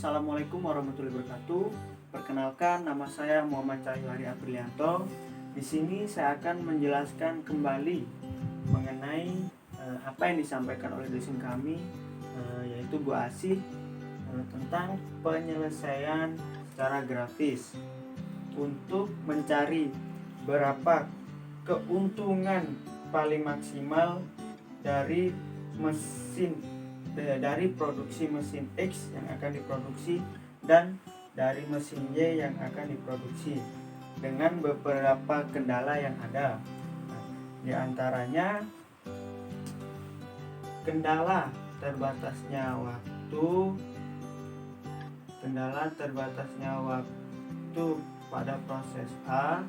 Assalamualaikum warahmatullahi wabarakatuh. Perkenalkan, nama saya Muhammad Cahyuhari Aprilianto. Di sini saya akan menjelaskan kembali mengenai apa yang disampaikan oleh dosen kami, yaitu Bu Asih, tentang penyelesaian secara grafis untuk mencari berapa keuntungan paling maksimal dari produksi mesin X yang akan diproduksi dan dari mesin Y yang akan diproduksi dengan beberapa kendala yang ada. Di antaranya kendala terbatasnya waktu pada proses A,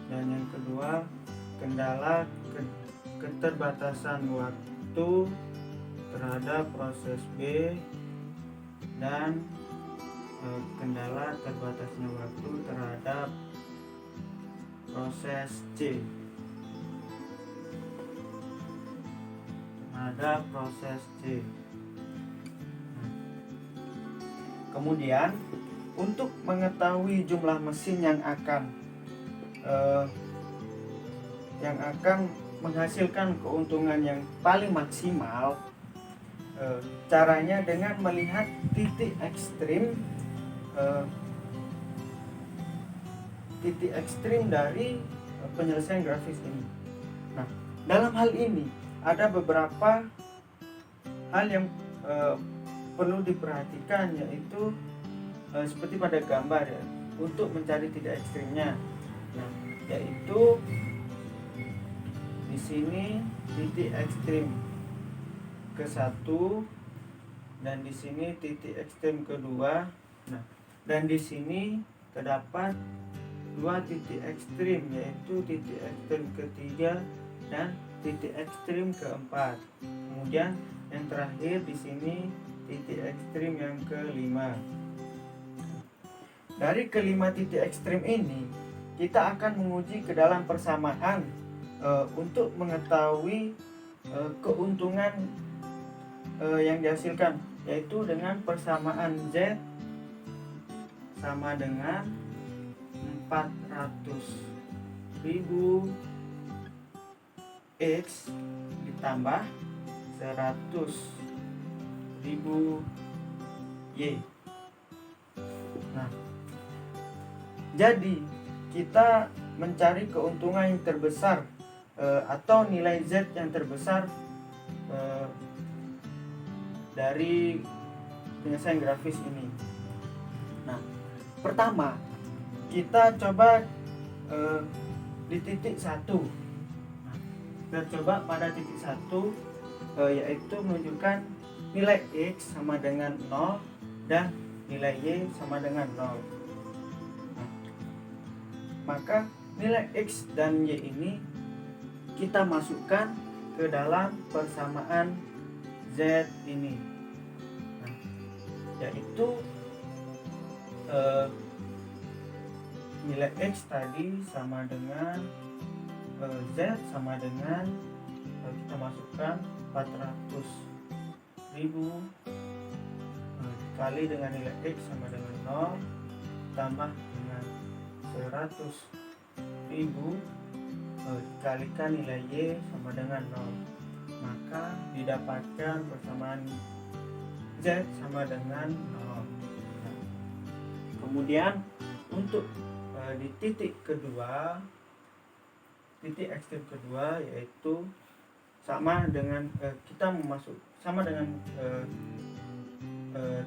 dan yang kedua kendala keterbatasan waktu terhadap proses B, dan kendala terbatasnya waktu terhadap proses C. Kemudian untuk mengetahui jumlah mesin yang akan menghasilkan keuntungan yang paling maksimal, caranya dengan melihat titik ekstrim dari penyelesaian grafis ini. Nah, dalam hal ini ada beberapa hal yang perlu diperhatikan, yaitu seperti pada gambar ya, untuk mencari titik ekstrimnya. Nah, yaitu di sini titik ekstrim ke-1 dan di sini titik ekstrim kedua. Nah, dan di sini terdapat dua titik ekstrim, yaitu titik ekstrim ketiga dan titik ekstrim keempat. Kemudian yang terakhir di sini titik ekstrim yang kelima. Dari kelima titik ekstrim ini kita akan menguji ke dalam persamaan untuk mengetahui keuntungan yang dihasilkan, yaitu dengan persamaan Z sama dengan 400.000 X ditambah 100.000 Y. Nah, jadi kita mencari keuntungan yang terbesar atau nilai Z yang terbesar dari penyelesaian grafis ini. Nah, pertama kita coba di titik 1. Nah, kita coba pada titik 1, yaitu menunjukkan nilai X sama dengan 0 dan nilai Y sama dengan 0. Nah, maka nilai X dan Y ini kita masukkan ke dalam persamaan Z ini. Nah, yaitu nilai X tadi sama dengan Z sama dengan kita masukkan 400.000 dikali dengan nilai X sama dengan 0 tambah dengan 100.000 dikalikan nilai Y sama dengan 0, maka didapatkan persamaan Z sama dengan 0. Nah, kemudian untuk di titik kedua, titik ekstrim kedua, yaitu sama dengan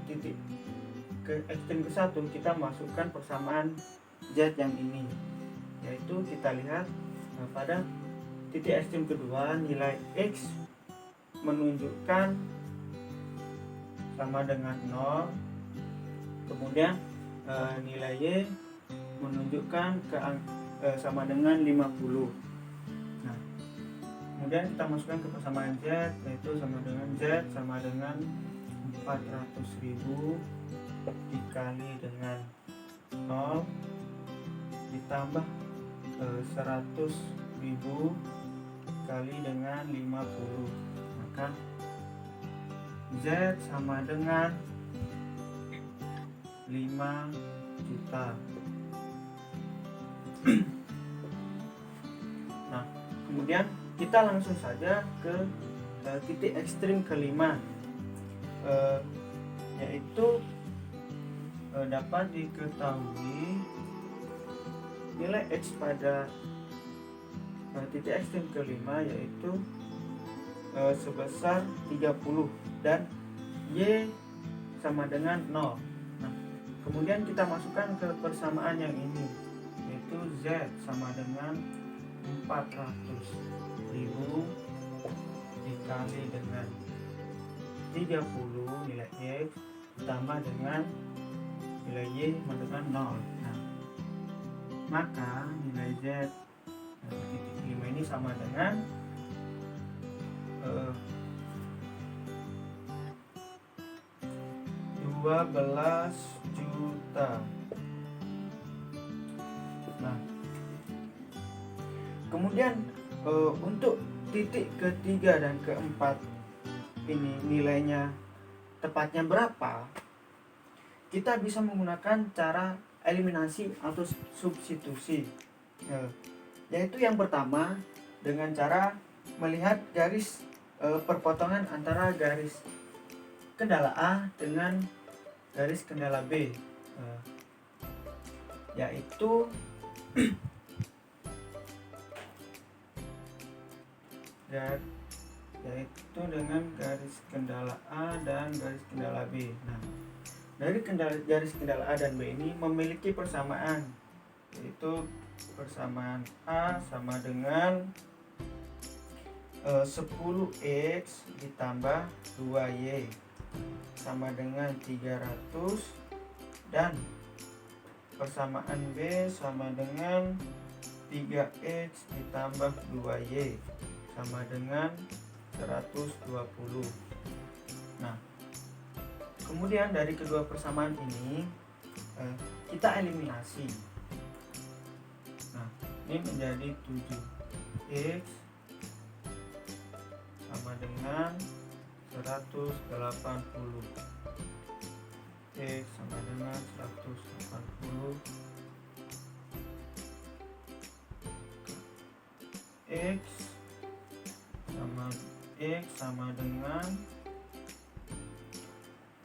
titik ke ekstrim ke-1, kita masukkan persamaan Z yang ini, yaitu kita lihat pada titik ekstrim kedua nilai X menunjukkan sama dengan 0, kemudian nilai Y menunjukkan sama dengan 50. Nah, kemudian kita masukkan ke persamaan Z, yaitu sama dengan Z sama dengan 400.000 dikali dengan 0 ditambah 100.000 kali dengan 50, maka Z sama dengan 5 juta. Nah, kemudian kita langsung saja ke titik ekstrim kelima, yaitu dapat diketahui nilai X pada titik ekstrim kelima yaitu sebesar 30 dan Y sama dengan 0. Nah, kemudian kita masukkan ke persamaan yang ini, yaitu Z sama dengan 400.000 dikali dengan 30 nilai X ditambah dengan nilai Y sama dengan 0. Nah, maka nilai Z titik 5 ini sama dengan 12 juta. Nah, kemudian untuk titik ketiga dan keempat ini nilainya tepatnya berapa? Kita bisa menggunakan cara eliminasi atau substitusi, yaitu yang pertama dengan cara melihat garis perpotongan antara garis kendala A dengan garis kendala B, yaitu dengan garis kendala A dan garis kendala B. Nah, dari garis kendala A dan B ini memiliki persamaan, yaitu persamaan A sama dengan 10X ditambah 2Y sama dengan 300, dan persamaan B sama dengan 3X ditambah 2Y sama dengan 120. Nah, kemudian dari kedua persamaan ini kita eliminasi. Nah, ini menjadi 7X sama dengan 180, X sama dengan 180, X sama dengan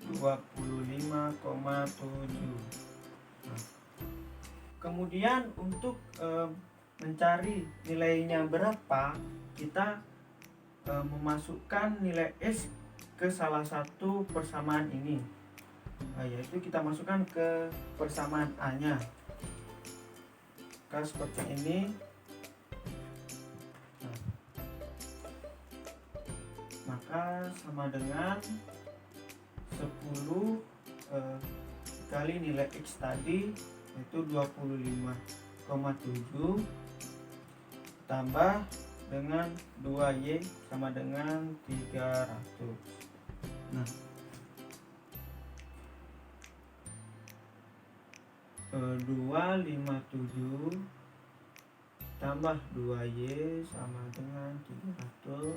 25,7. Nah, kemudian untuk mencari nilainya berapa, kita memasukkan nilai S ke salah satu persamaan ini, yaitu kita masukkan ke persamaan A nya. Seperti ini. Nah, maka sama dengan 10 kali nilai X tadi, yaitu 25,7 tambah dengan 2Y sama dengan 300. Nah, 257 tambah 2Y sama dengan 300,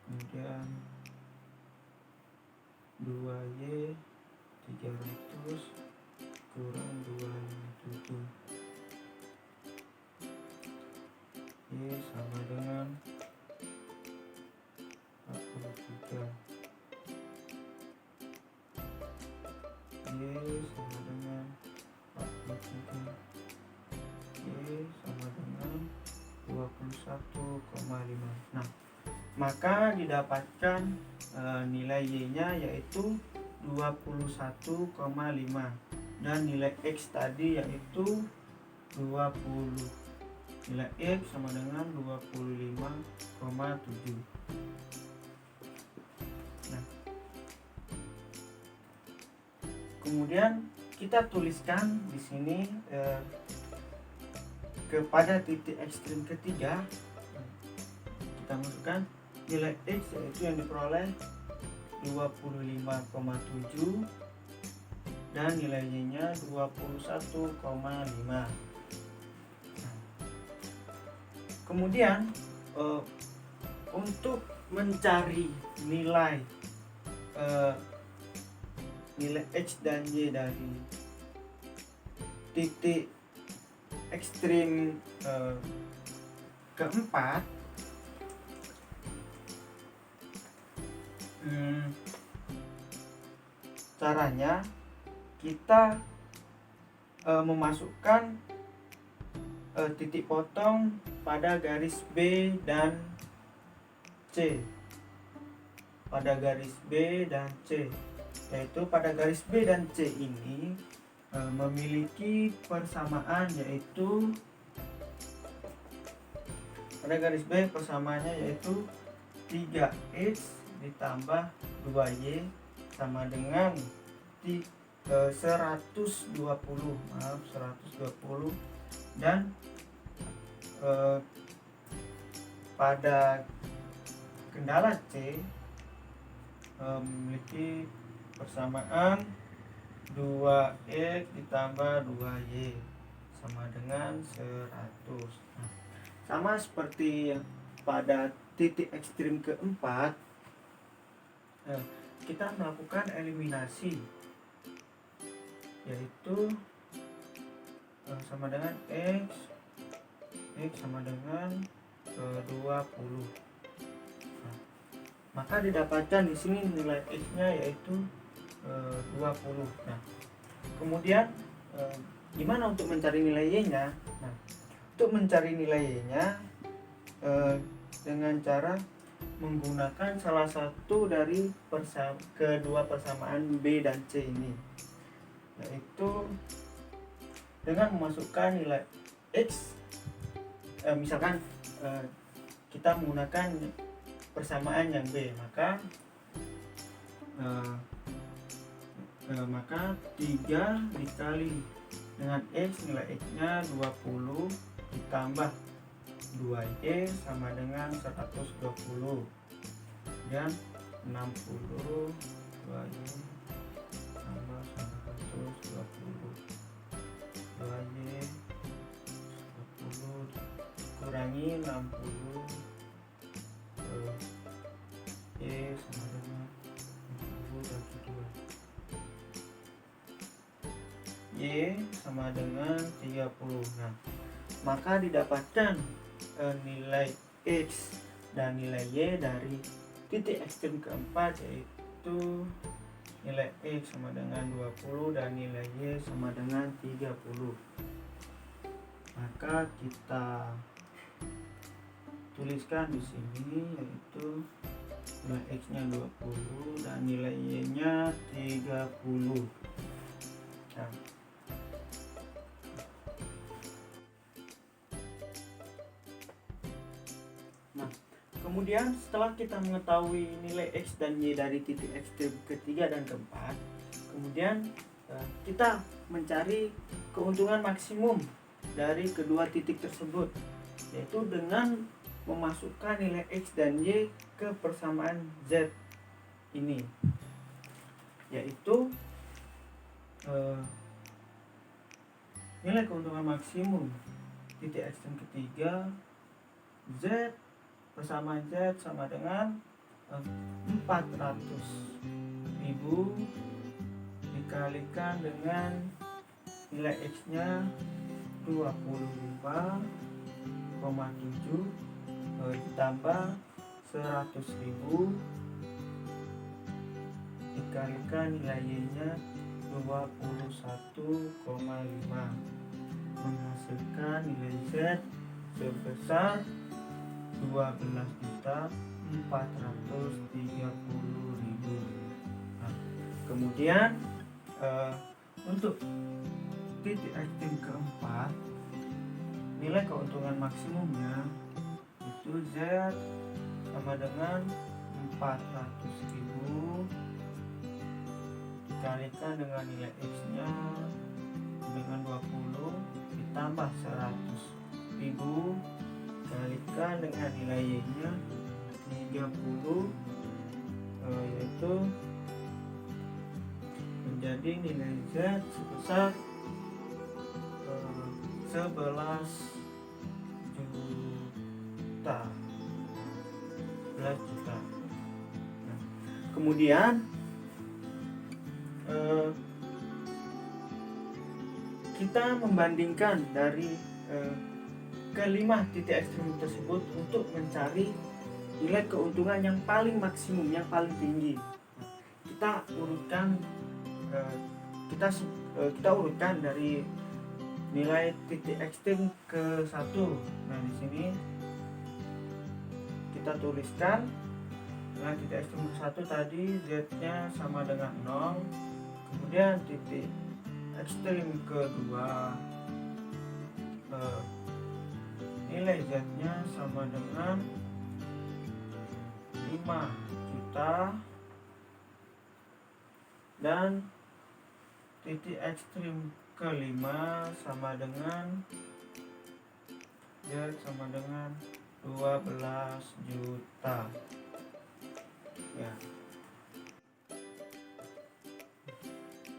kemudian 2Y 300 kurang 257, Y sama dengan 43, Y sama dengan 43, Y sama dengan 21,5. Nah, maka didapatkan nilai Y nya yaitu 21,5 dan nilai X tadi yaitu 20. Nilai X sama dengan 25,7. Nah, kemudian kita tuliskan di sini kepada titik ekstrim ketiga, kita masukkan nilai X yaitu yang diperoleh 25,7 dan nilai Y nya 21,5. Kemudian untuk mencari nilai eh, nilai X dan Y dari titik ekstrim keempat, caranya kita memasukkan titik potong pada garis B dan C, pada garis B dan C, yaitu pada garis B dan C ini memiliki persamaan, yaitu pada garis B persamaannya yaitu 3X ditambah 2Y sama dengan 120, dan pada kendala C memiliki persamaan 2X ditambah 2Y sama dengan 100. Nah, sama seperti pada titik ekstrim keempat, kita melakukan eliminasi, yaitu sama dengan X sama dengan 20. Nah, maka didapatkan di sini nilai X-nya yaitu 20. Nah, kemudian gimana untuk mencari nilai Y-nya? Nah, untuk mencari nilai Y-nya dengan cara menggunakan salah satu dari kedua persamaan B dan C ini, yaitu dengan memasukkan nilai X. Misalkan kita menggunakan persamaan yang B, maka 3 dikali dengan X, nilai X-nya 20 ditambah 2Y sama dengan 120, dan 60 2Y tambah 120, 2Y 10 kurangi 60, Y sama dengan 60 bagi 2, Y sama dengan 30. Nah, maka didapatkan nilai X dan nilai Y dari titik ekstrim keempat, yaitu nilai X sama dengan 20 dan nilai Y sama dengan 30. Maka kita tuliskan di sini, yaitu nilai X-nya 20 dan nilai Y-nya 30. Nah, kemudian setelah kita mengetahui nilai X dan Y dari titik ekstrim ketiga dan keempat, kemudian kita mencari keuntungan maksimum dari kedua titik tersebut, yaitu dengan memasukkan nilai X dan Y ke persamaan Z ini, yaitu nilai keuntungan maksimum titik ekstrim ketiga Z, persamaan Z sama dengan 400.000 dikalikan dengan nilai X-nya 25,7 ditambah 100.000 dikalikan nilai Y-nya 21,5, menghasilkan nilai Z sebesar 12.430.000. Nah, kemudian untuk titik ekstrim keempat, nilai keuntungan maksimumnya itu Z sama dengan 400.000 dikalikan dengan nilai X-nya dengan 20 ditambah 100.000 dikalikan dengan nilai Y-nya 30, yaitu menjadi nilai Z sebesar 11 juta. Nah, kemudian kita membandingkan dari kelima titik ekstrim tersebut untuk mencari nilai keuntungan yang paling maksimum, yang paling tinggi. Kita urutkan kita urutkan dari nilai titik ekstrim ke 1. Nah, di sini kita tuliskan nilai titik ekstrim ke 1 tadi Z-nya sama dengan 0. Kemudian titik ekstrim kedua, nilai Z-nya sama dengan 5 juta, dan titik ekstrim kelima sama dengan Z sama dengan 12 juta. Ya.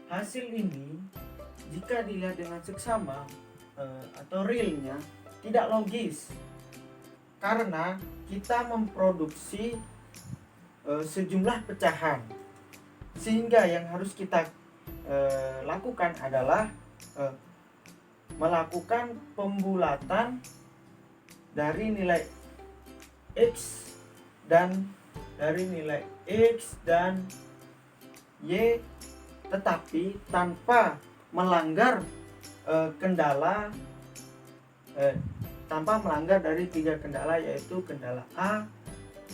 Hasil ini jika dilihat dengan seksama atau realnya tidak logis, karena kita memproduksi sejumlah pecahan, sehingga yang harus kita lakukan adalah melakukan pembulatan dari nilai X dan Y, tetapi tanpa melanggar tanpa melanggar dari 3 kendala, yaitu kendala A,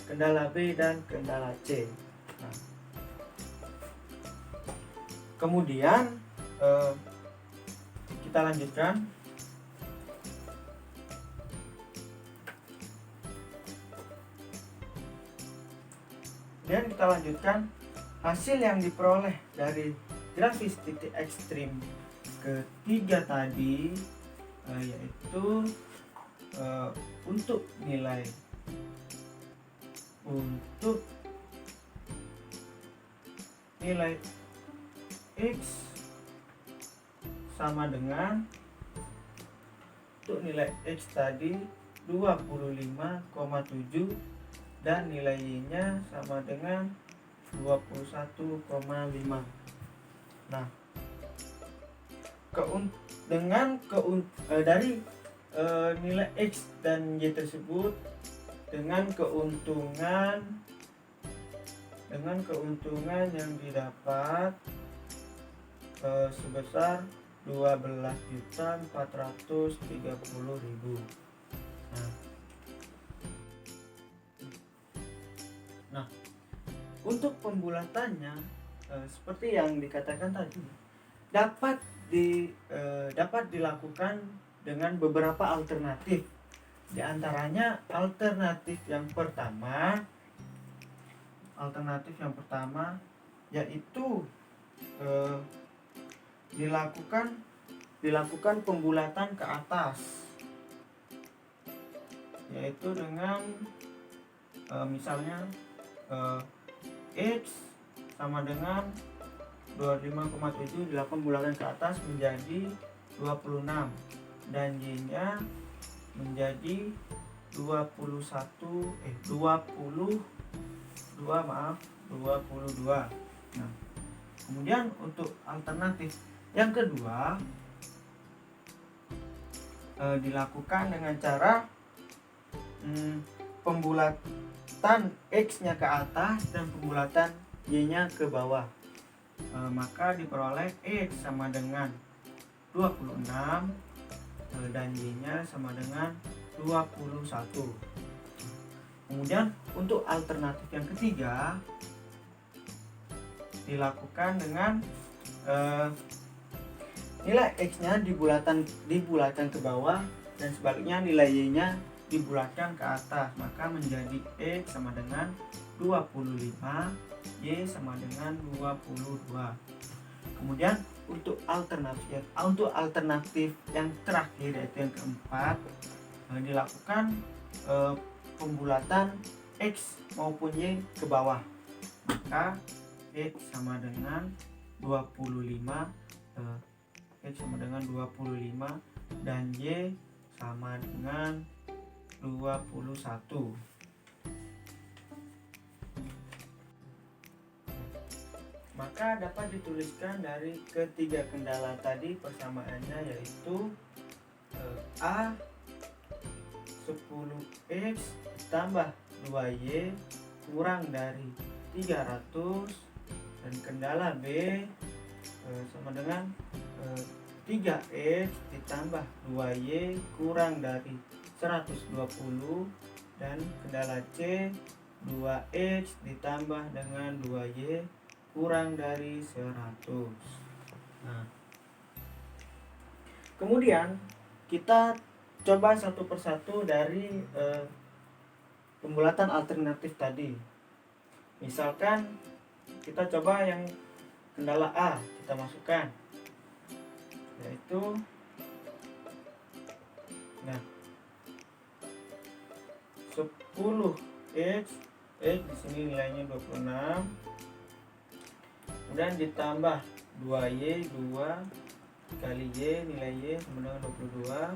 kendala B, dan kendala C. Nah, kemudian kita lanjutkan. Hasil yang diperoleh dari grafis titik ekstrim ketiga tadi, yaitu untuk nilai X sama dengan, untuk nilai X tadi 25,7 dan nilai Y-nya sama dengan 21,5. Nah, dari nilai X dan Y tersebut dengan keuntungan yang didapat sebesar 12.430.000. Nah, untuk pembulatannya seperti yang dikatakan tadi, dapat dilakukan dengan beberapa alternatif. Di antaranya alternatif yang pertama yaitu dilakukan pembulatan ke atas, yaitu dengan misalnya X sama dengan 25,7 dilakukan pembulatan ke atas menjadi 26 dan Y-nya menjadi 22. Nah, kemudian untuk alternatif yang kedua dilakukan dengan cara pembulatan X-nya ke atas dan pembulatan Y-nya ke bawah. Maka diperoleh X sama dengan 26 dan Y-nya sama dengan 21. Kemudian untuk alternatif yang ketiga dilakukan dengan nilai X-nya dibulatkan ke bawah dan sebaliknya nilai Y-nya dibulatkan ke atas, maka menjadi X sama dengan 25, Y sama dengan 22. Kemudian untuk alternatif yang terakhir, yaitu yang keempat, dilakukan pembulatan X maupun Y ke bawah, maka X sama dengan 25 dan Y sama dengan 21. maka dapat dituliskan dari ketiga kendala tadi persamaannya, yaitu A 10x tambah 2y kurang dari 300, dan kendala B sama dengan 3x ditambah 2y kurang dari 120, dan kendala C 2x ditambah dengan 2y kurang dari 100. Nah, kemudian kita coba satu persatu dari pembulatan alternatif tadi. Misalkan kita coba yang kendala A, kita masukkan, yaitu nah 10x, di sini nilainya 26, kemudian ditambah 2y, 2 kali y, nilai y sama dengan 22.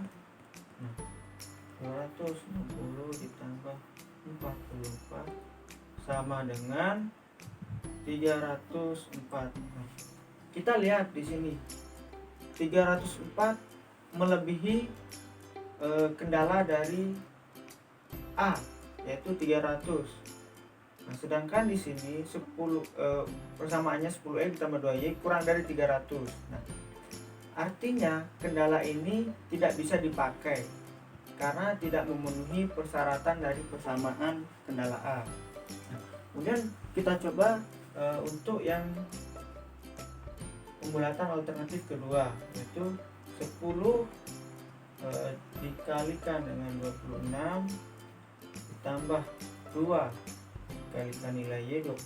Nah, 260 ditambah 44 sama dengan 304. Nah, kita lihat di sini 304 melebihi kendala dari A, yaitu 300. Nah, sedangkan di sini 10 persamaannya 10x ditambah 2y kurang dari 300. Nah, artinya kendala ini tidak bisa dipakai karena tidak memenuhi persyaratan dari persamaan kendala A. Nah, kemudian kita coba untuk yang pembulatan alternatif kedua, yaitu 10 dikalikan dengan 26 ditambah 2 dikalikan nilai y 21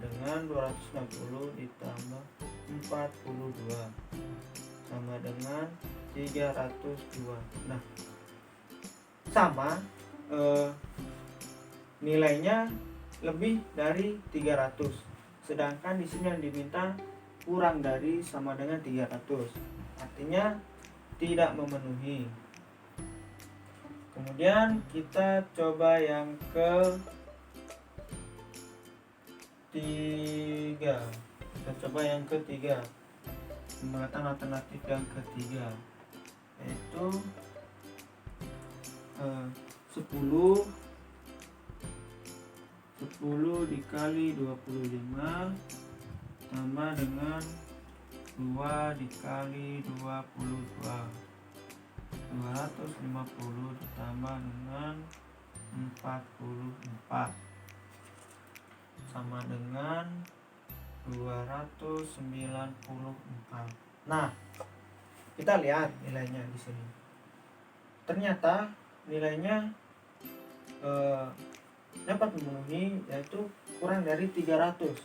dengan 260 ditambah 42 sama dengan 302. Nah, sama nilainya lebih dari 300, sedangkan di sini yang diminta kurang dari sama dengan 300, artinya tidak memenuhi. Kemudian kita coba yang ketiga. Pembulatan alternatif yang ketiga, yaitu 10 dikali 25 sama dengan 2 dikali 22, 250 ditambah dengan 44 sama dengan 294. Nah, kita lihat nilainya di sini. Ternyata nilainya dapat memenuhi, yaitu kurang dari 300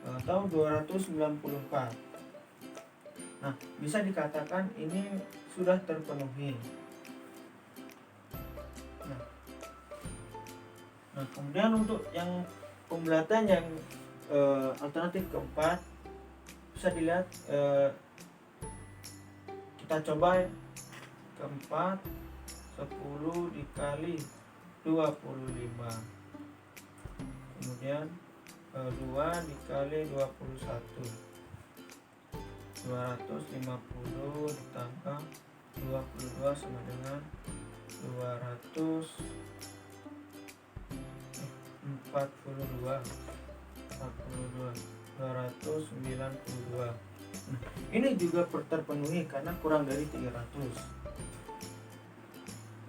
atau 294. Nah, bisa dikatakan ini sudah terpenuhi. Nah, kemudian untuk yang pembulatan yang alternatif keempat, bisa dilihat kita coba keempat 10 dikali 25, kemudian 2 dikali 21, 250 ditambah 22 sama dengan 292. Nah, ini juga terpenuhi karena kurang dari 300.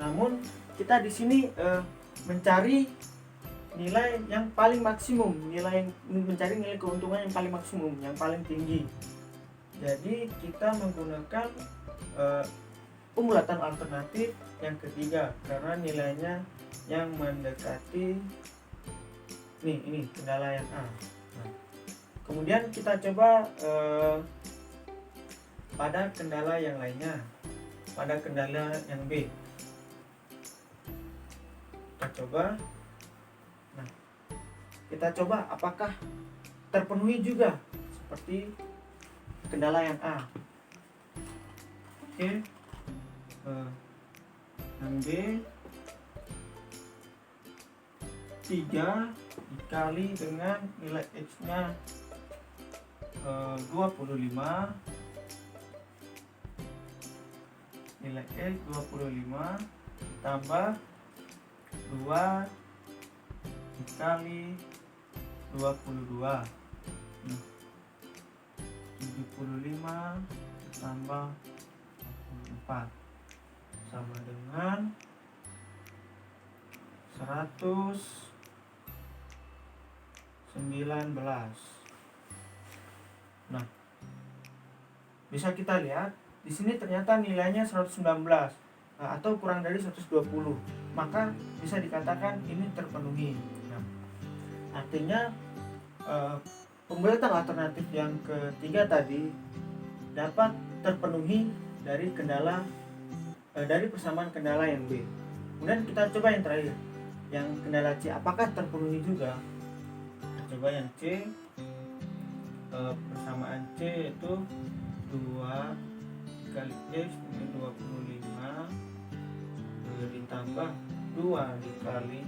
Namun kita di sini mencari nilai yang paling maksimum, mencari nilai keuntungan yang paling maksimum, yang paling tinggi. Jadi kita menggunakan pembulatan alternatif yang ketiga karena nilainya yang mendekati ini kendala yang A. Nah, kemudian kita coba pada kendala yang lainnya, pada kendala yang B. Kita coba. Nah, kita coba apakah terpenuhi juga seperti kendala yang A. Oke. Yang B 3 dikali dengan nilai X nya 25, nilai X 25 tambah 2 dikali 22, 75 tambah 4 sama dengan 119. Nah, bisa kita lihat di sini ternyata nilainya 119, atau kurang dari 120. Maka bisa dikatakan ini terpenuhi. Nah, artinya pembulatan alternatif yang ketiga tadi dapat terpenuhi dari dari persamaan kendala yang B. Kemudian kita coba yang terakhir, yang kendala C, apakah terpenuhi juga? Kita coba yang C. Persamaan C yaitu 2 dikali X ini 25 ditambah 2 dikali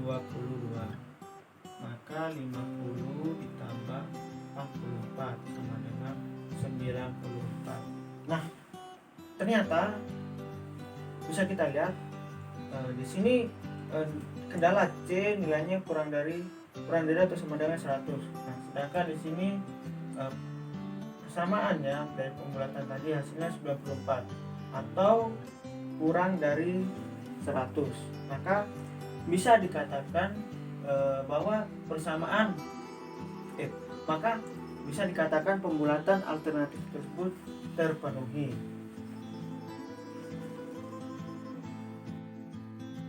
22, maka 50 ditambah 44 sama dengan 94. Nah, ternyata bisa kita lihat di sini kendala C nilainya kurang dari atau sama dengan 100. Nah, sedangkan di sini persamaannya dari pembulatan tadi hasilnya 94 atau kurang dari 100. Maka bisa dikatakan bahwa maka bisa dikatakan pembulatan alternatif tersebut terpenuhi.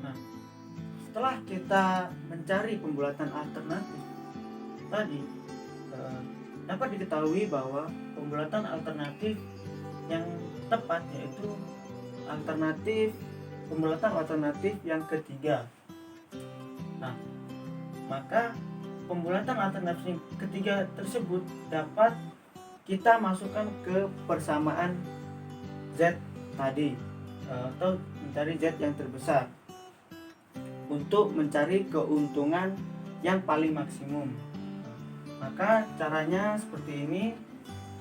Nah, setelah kita mencari pembulatan alternatif tadi, dapat diketahui bahwa pembulatan alternatif yang tepat yaitu pembulatan alternatif yang ketiga. Nah, maka pembulatan alternatif yang ketiga tersebut dapat kita masukkan ke persamaan Z tadi, atau mencari Z yang terbesar untuk mencari keuntungan yang paling maksimum. Maka caranya seperti ini,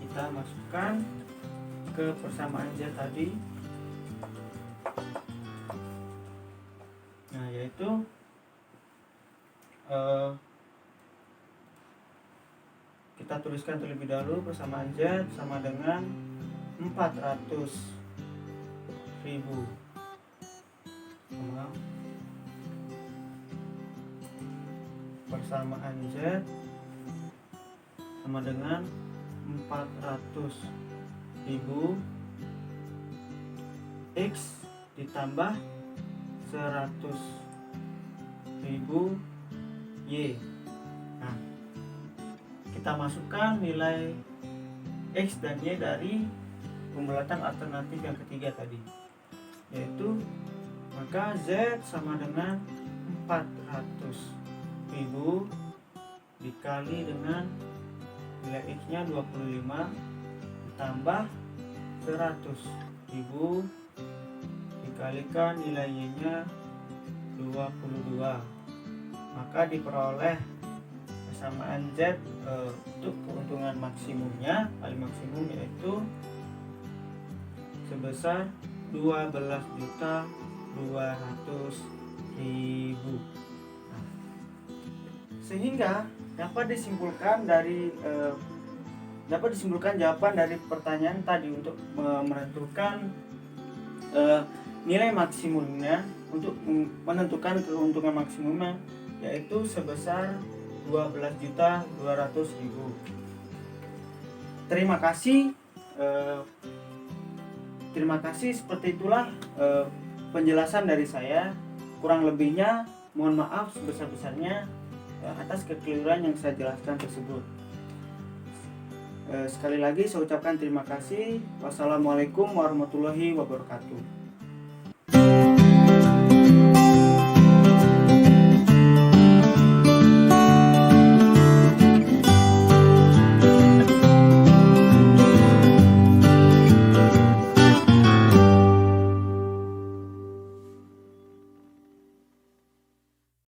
kita masukkan ke persamaan Z tadi. Nah, yaitu kita tuliskan terlebih dahulu persamaan Z sama dengan 400.000 persamaan Z sama dengan 400.000 X ditambah 100.000 Y. Nah, kita masukkan nilai X dan Y dari pembulatan alternatif yang ketiga tadi, yaitu maka Z sama dengan 400.000 dikali dengan nilai X nya 25 ditambah 100.000 dikalikan nilai Y nya 22, maka diperoleh persamaan Z untuk keuntungan maksimumnya, paling maksimum, yaitu sebesar 12.200.000. Nah, sehingga dapat disimpulkan jawaban dari pertanyaan tadi untuk menentukan nilai maksimumnya, untuk menentukan keuntungan maksimumnya, yaitu sebesar 12.200.000. Terima kasih. Seperti itulah penjelasan dari saya. Kurang lebihnya mohon maaf sebesar-besarnya atas kekeliruan yang saya jelaskan tersebut. Sekali lagi saya ucapkan terima kasih. Wassalamualaikum warahmatullahi wabarakatuh.